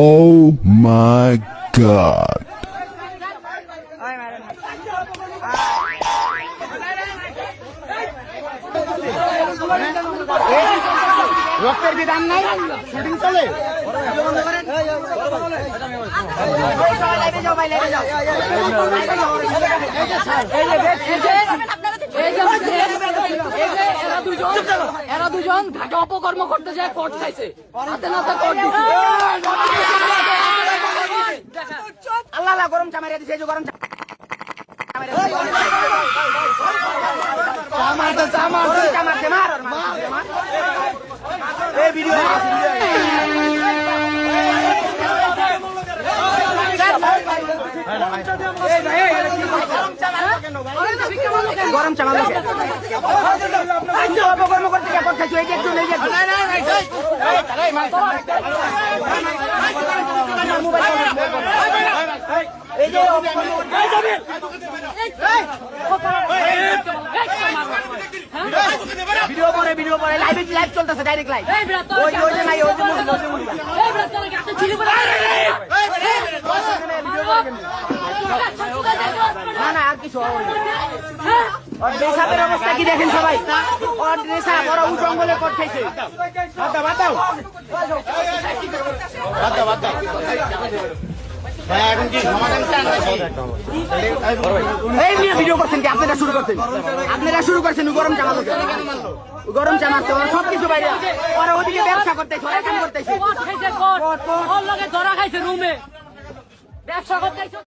Oh my God. রক্তের বিধান নাই, শুটিং চলে। এরা দুজন ঘাটে অপকর্ম করতে যায়, কোর্ট খাইছে, হাতে নাতে কোর্ট দিছে। আল্লাহ গরম চা মারিয়া দিছে, এই যে গরম চা মারছে, মার এই ভিডিও গরম চা মারলো অপকর্ম করতে কে খাইছো, এই যে একটু নেই এই যে ভিডিও পরে লাইভ চলতেছে, ডাইরেক্ট লাইভ। না না আর কিছু ড্রেসাপের অবস্থা কি দেখেন সবাই, ড্রেসাপ ওরা জঙ্গলে কট খাইছে। ভিডিও করছেন কি আপনারা শুরু করছেন, গরম চা মারলো, গরম চা মারতে সবকিছু বাইরে, ওরা ওদিকে ব্যবসা করতেছে, ওরা কাম করতেছে, ধরা খাইছে রুমে ব্যবসা করতেছে।